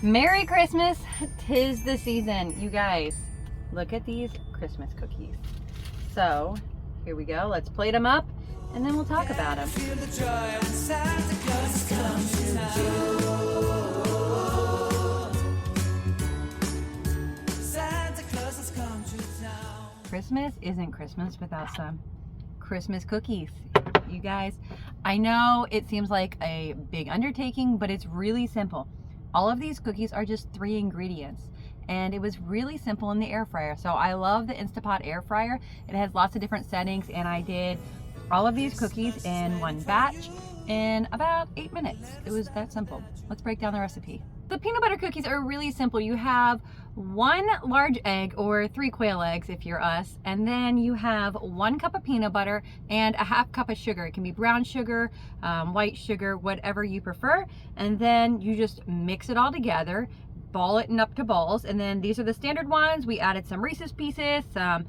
Merry Christmas, 'tis the season. You guys, look at these Christmas cookies. So, here we go. Let's plate them up, and then we'll talk about them. Christmas isn't Christmas without some Christmas cookies. You guys, I know it seems like a big undertaking, but it's really simple. All of these cookies are just 3 ingredients, and it was really simple in the air fryer. So I love the Instapot air fryer. It has lots of different settings, and I did all of these cookies in one batch in about 8 minutes. It was that simple. Let's break down the recipe. The peanut butter cookies are really simple. You have 1 large egg, or 3 quail eggs if you're us, and then you have 1 cup of peanut butter and a 1/2 cup of sugar. It can be brown sugar, white sugar, whatever you prefer, and then you just mix it all together, ball it up to balls, and then these are the standard ones. We added some Reese's Pieces, some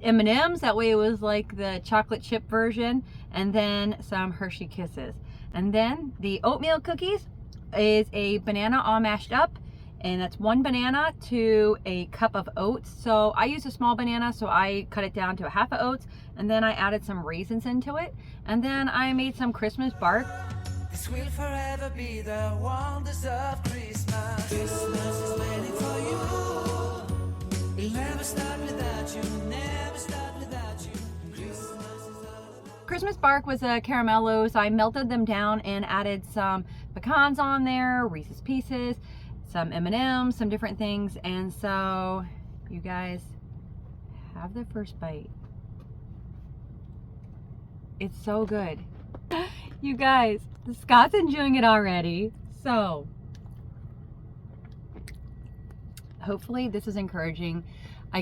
M&Ms, that way it was like the chocolate chip version, and then some Hershey Kisses. And then the oatmeal cookies is a banana all mashed up, and that's 1 banana to a cup of oats. So I use a small banana, so I cut it down to a 1/2 of oats, and then I added some raisins into it, and then I made some Christmas bark. This will forever be the wonders of Christmas. Christmas is waiting for you. It'll never start without you, never start without you. Christmas bark was a caramello, so I melted them down and added some pecans on there, Reese's Pieces, some M&Ms, some different things. And so you guys have the first bite. It's so good. You guys, Scott's enjoying it already. So hopefully this is encouraging.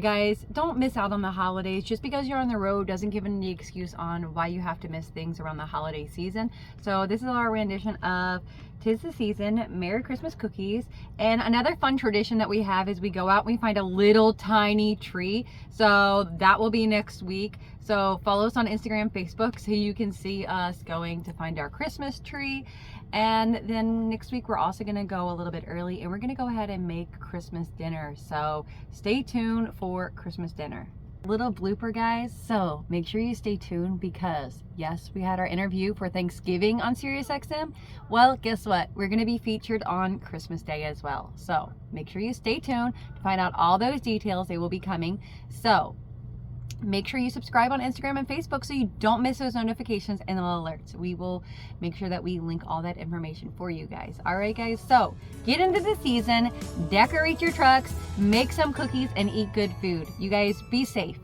Guys, don't miss out on the holidays. Just because you're on the road doesn't give any excuse on why you have to miss things around the holiday season. So this is our rendition of 'Tis the Season, Merry Christmas cookies. And another fun tradition that we have is we go out and we find a little tiny tree. So that will be next week. So follow us on Instagram, Facebook, so you can see us going to find our Christmas tree. And then next week we're also gonna go a little bit early, and we're gonna go ahead and make Christmas dinner. So stay tuned for Christmas dinner. Little blooper, guys. So make sure you stay tuned, because yes, we had our interview for Thanksgiving on SiriusXM. Well, guess what? We're gonna be featured on Christmas Day as well. So make sure you stay tuned to find out all those details. They will be coming. So make sure you subscribe on Instagram and Facebook so you don't miss those notifications and the alerts. We will make sure that we link all that information for you guys. All right, guys, so get into the season, decorate your trucks, make some cookies, and eat good food. You guys be safe.